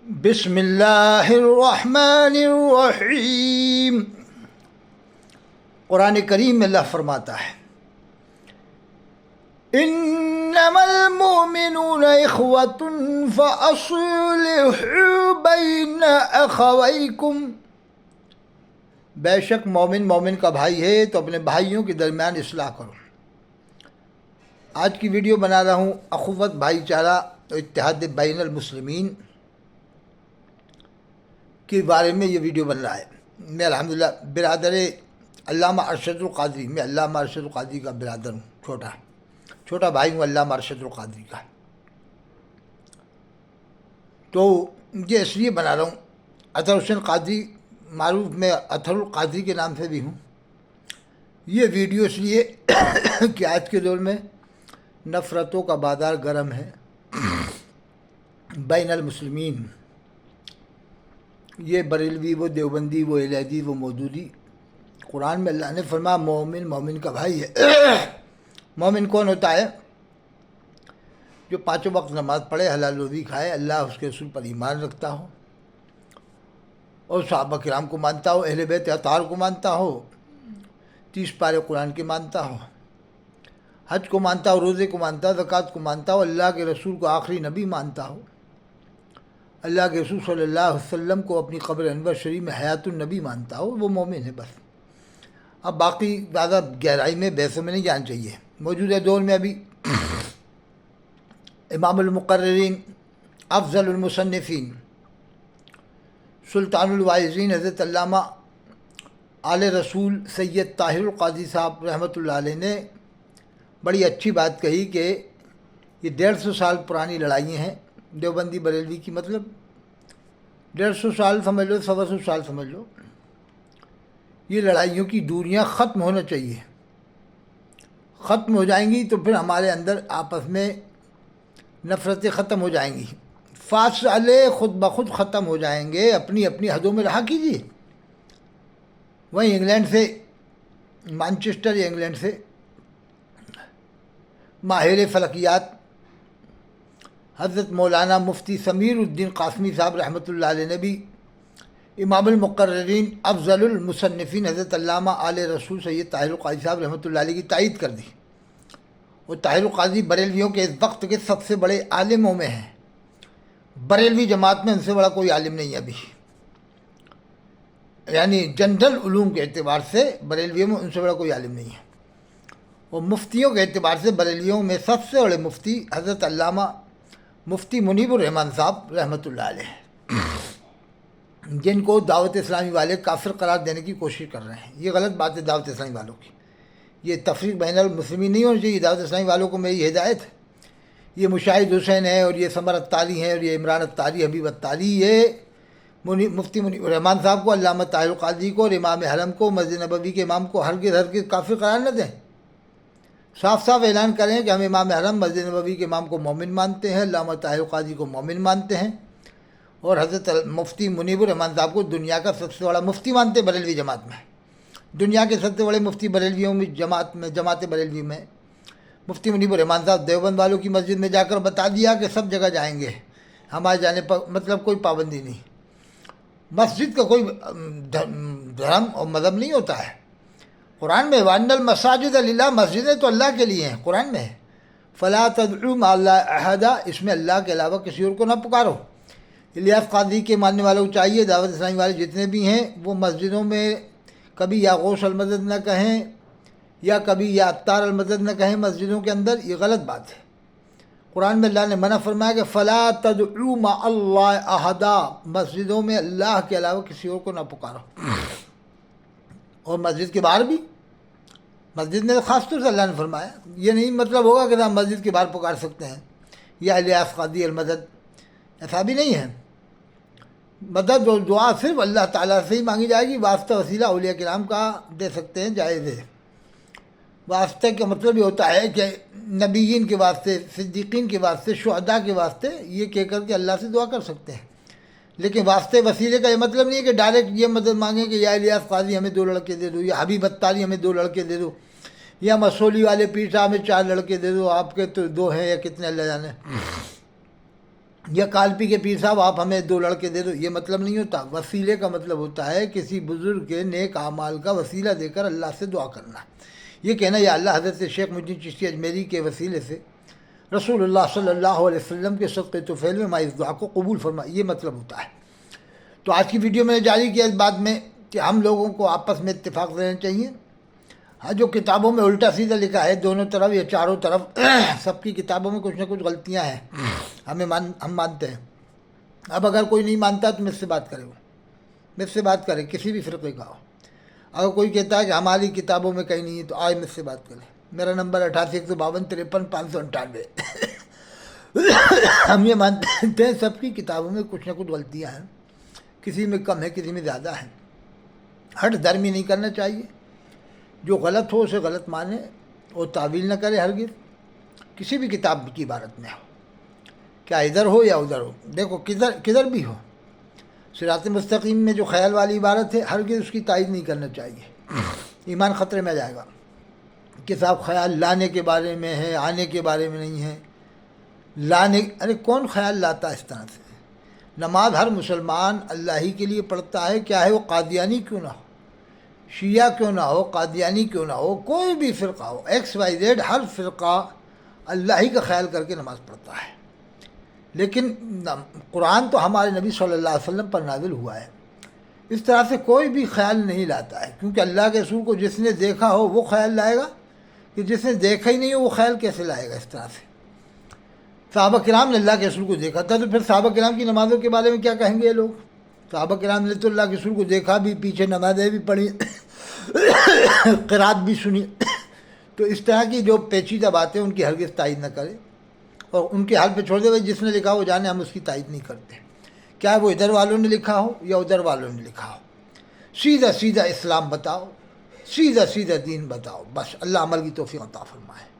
بسم اللہ الرحمن الرحیم۔ قرآن کریم میں اللہ فرماتا ہے انما المؤمنون اخوۃ فاصلحوا بین اخویکم، بے شک مومن مومن کا بھائی ہے تو اپنے بھائیوں کے درمیان اصلاح کرو۔ آج کی ویڈیو بنا رہا ہوں اخوت، بھائی چارہ اور اتحاد بین المسلمین کے بارے میں یہ ویڈیو بن رہا ہے۔ میں الحمدللہ برادر علامہ ارشد القادری، میں علامہ ارشد القادری کا برادر ہوں، چھوٹا بھائی ہوں علامہ ارشد القادری کا۔ تو یہ اس لیے بنا رہا ہوں، اطہر حسین قادری معروف، میں اطہر القادری کے نام سے بھی ہوں۔ یہ ویڈیو اس لیے کہ آج کے دور میں نفرتوں کا بازار گرم ہے بین المسلمین، یہ بریلوی، وہ دیوبندی، وہ الیدی، وہ مودودی۔ قرآن میں اللہ نے فرمایا مومن مومن کا بھائی ہے۔ مومن کون ہوتا ہے؟ جو پانچوں وقت نماز پڑھے، حلال روزی کھائے، اللہ اس کے رسول پر ایمان رکھتا ہو اور صحابہ کرام کو مانتا ہو، اہل بیت اطہار کو مانتا ہو، 30 پارے قرآن کے مانتا ہو، حج کو مانتا ہو، روزے کو مانتا ہو، زکوٰۃ کو مانتا ہو، اللہ کے رسول کو آخری نبی مانتا ہو، اللہ کے رسول صلی اللہ علیہ وسلم کو اپنی قبر انور شریف میں حیات النبی مانتا ہو، وہ مومن ہے بس۔ اب باقی زیادہ گہرائی میں بحثوں میں نہیں جانا چاہیے۔ موجودہ دور میں ابھی امام المقررین، افضل المصنفین، سلطان الواعظین حضرت علامہ آل رسول سید طاہر القادری صاحب رحمۃ اللہ علیہ نے بڑی اچھی بات کہی کہ یہ 150 سال پرانی لڑائیاں ہیں دیوبندی بریلوی کی، مطلب 150 سال سمجھ لو، 125 سال سمجھ لو، یہ لڑائیوں کی دوریاں ختم ہونا چاہیے۔ ختم ہو جائیں گی تو پھر ہمارے اندر آپس میں نفرتیں ختم ہو جائیں گی، فاصلے خود بخود ختم ہو جائیں گے۔ اپنی اپنی حدوں میں رہا کیجیے۔ وہیں انگلینڈ سے، مانچسٹر یا انگلینڈ سے ماہر فلکیات حضرت مولانا مفتی سمیر الدین قاسمی صاحب رحمۃ اللہ علیہ نے بھی امام المقررین افضل المصنفین حضرت علامہ آل رسول سید طاہر القادری صاحب رحمۃ اللہ علیہ کی تائید کر دی۔ اور طاہر القادری بریلویوں کے اس وقت کے سب سے بڑے عالموں میں ہیں۔ بریلوی جماعت میں ان سے بڑا کوئی عالم نہیں ہے ابھی، یعنی جنرل علوم کے اعتبار سے بریلویوں میں ان سے بڑا کوئی عالم نہیں ہے۔ اور مفتیوں کے اعتبار سے بریلویوں میں سب سے بڑے مفتی حضرت علامہ مفتی منیب الرحمن صاحب رحمۃ اللہ علیہ، جن کو دعوت اسلامی والے کافر قرار دینے کی کوشش کر رہے ہیں۔ یہ غلط بات ہے دعوت اسلامی والوں کی، یہ تفریق بین المسلمین نہیں ہونی چاہیے۔ دعوت اسلامی والوں کو میری ہدایت ہے، یہ مشاہد حسین ہے اور یہ ثمر اتاری ہیں اور یہ عمران اتاری، حبیب اتاری، یہ مفتی منیب الرحمن صاحب کو، علامہ طاہر القادری کو اور امام حرم کو، مسجد نبوی کے امام کو ہرگز کافر قرار نہ دیں۔ صاف صاف اعلان کریں کہ ہم امام حرم، مسجد نبوی کے امام کو مومن مانتے ہیں، علامہ طاہر القادری کو مومن مانتے ہیں، اور حضرت مفتی منیب الرحمن صاحب کو دنیا کا سب سے بڑا مفتی مانتے ہیں بریلوی جماعت میں۔ دنیا کے سب سے بڑے مفتی بریلویوں میں جماعت بریلوی میں مفتی منیب الرحمن صاحب دیوبند والوں کی مسجد میں جا کر بتا دیا کہ سب جگہ جائیں گے، ہمارے جانے پر مطلب کوئی پابندی نہیں۔ مسجد کا کوئی دھرم اور مذہب نہیں ہوتا ہے۔ قرآن میں وَأَنَّ الْمَسَاجِدَ لِلَّهِ، مسجدیں تو اللہ کے لیے ہیں، قرآن میں ہے فَلَا تَدْعُوا مَعَ اللَّهِ أَحَدًا، اس میں اللہ کے علاوہ کسی اور کو نہ پکارو۔ الیاس قادری کے ماننے والوں کو چاہیے، دعوت اسلامی والے جتنے بھی ہیں، وہ مسجدوں میں کبھی یا غوث المدد نہ کہیں یا کبھی یا عطار المدد نہ کہیں مسجدوں کے اندر، یہ غلط بات ہے۔ قرآن میں اللہ نے منع فرمایا کہ فَلَا تَدْعُوا مَعَ اللَّهِ أَحَدًا، مسجدوں میں اللہ کے علاوہ کسی اور کو نہ پکارو۔ اور مسجد کے باہر بھی، مسجد میں خاص طور سے اللہ نے فرمایا، یہ نہیں مطلب ہوگا کہ آپ مسجد کے باہر پکار سکتے ہیں یا الیاس قادری المدد، ایسا بھی نہیں ہے۔ مدد اور دعا صرف اللہ تعالیٰ سے ہی مانگی جائے گی، واسطہ وسیلہ اولیاء کرام کا دے سکتے ہیں، جائز ہے۔ واسطے کا مطلب یہ ہوتا ہے کہ نبیین کے واسطے، صدیقین کے واسطے، شہداء کے واسطے یہ کہہ کر کے اللہ سے دعا کر سکتے ہیں، لیکن واسطے وسیلے کا یہ مطلب نہیں ہے کہ ڈائریکٹ یہ مدد مانگیں کہ یا الیاس قادری ہمیں 2 لڑکے دے دو، یا حبیب اتاری ہمیں 2 لڑکے دے دو، یا مسولی والے پیر صاحب ہمیں 4 لڑکے دے دو، آپ کے تو 2 ہیں یا کتنے اللہ جانے۔ یا کالپی کے پیر صاحب آپ ہمیں 2 لڑکے دے دو، یہ مطلب نہیں ہوتا۔ وسیلے کا مطلب ہوتا ہے کسی بزرگ کے نیک اعمال کا وسیلہ دے کر اللہ سے دعا کرنا۔ یہ کہنا یا اللہ حضرت شیخ محی الدین چشتی اجمیری کے وسیلے سے رسول اللہ صلی اللہ علیہ وسلم کے صدقے طفیل میں ہماری اس دعا کو قبول فرما، یہ مطلب ہوتا ہے۔ تو آج کی ویڈیو میں نے جاری کیا اس بات میں کہ ہم لوگوں کو آپس میں اتفاق رہنا چاہیے۔ ہاں، جو کتابوں میں الٹا سیدھا لکھا ہے دونوں طرف یا چاروں طرف، سب کی کتابوں میں کچھ نہ کچھ غلطیاں ہیں، ہم مانتے ہیں۔ اب اگر کوئی نہیں مانتا تو مجھ سے بات کرے، وہ مجھ سے بات کرے، کسی بھی فرقے کا ہو۔ اگر کوئی کہتا ہے کہ ہماری کتابوں میں کہیں نہیں ہے تو آج مجھ سے بات کرے۔ میرا نمبر 88 152 53 598۔ ہم یہ مانتے ہیں سب کی کتابوں میں کچھ نہ کچھ غلطیاں ہیں، کسی میں کم ہے، کسی میں زیادہ ہے۔ ہٹ دھرمی نہیں کرنا چاہیے، جو غلط ہو اسے غلط مانے اور تعویل نہ کرے ہرگز، کسی بھی کتاب کی عبارت میں ہو، کیا ادھر ہو یا ادھر ہو۔ دیکھو کدھر بھی ہو، صراط مستقیم میں جو خیال والی عبارت ہے ہرگز اس کی تائید نہیں کرنا چاہیے، ایمان خطرے میں جائے گا کہ صاحب خیال لانے کے بارے میں ہے، آنے کے بارے میں نہیں ہے۔ ارے کون خیال لاتا ہے اس طرح سے؟ نماز ہر مسلمان اللہ ہی کے لیے پڑھتا ہے، کیا ہے وہ قادیانی کیوں نہ ہو، شیعہ کیوں نہ ہو، قادیانی کیوں نہ ہو، کوئی بھی فرقہ ہو، XYZ، ہر فرقہ اللہ ہی کا خیال کر کے نماز پڑھتا ہے۔ لیکن قرآن تو ہمارے نبی صلی اللہ علیہ وسلم پر نازل ہوا ہے، اس طرح سے کوئی بھی خیال نہیں لاتا ہے، کیونکہ اللہ کے رسول کو جس نے دیکھا ہو وہ خیال لائے گا، کہ جس نے دیکھا ہی نہیں ہو وہ خیال کیسے لائے گا اس طرح سے۔ صحابہ کرام نے اللہ کے رسول کو دیکھا تھا، تو پھر صحابہ کرام کی نمازوں کے بارے میں کیا کہیں گے یہ لوگ؟ صحابہ کرام نے تو اللہ کے رسول کو دیکھا بھی، پیچھے نمازیں بھی پڑھی، قرات بھی سنی۔ تو اس طرح کی جو پیچیدہ باتیں ان کی ہرگز تائید نہ کرے، اور ان کے حال پہ چھوڑ دے بھائی، جس نے لکھا وہ جانے، ہم اس کی تائید نہیں کرتے، کیا وہ ادھر والوں نے لکھا ہو یا ادھر والوں نے لکھا ہو۔ سیدھا سیدھا اسلام بتاؤ، سیدھا سیدھا دین بتاؤ، بس اللہ عمل کی توفیق عطا فرمائے۔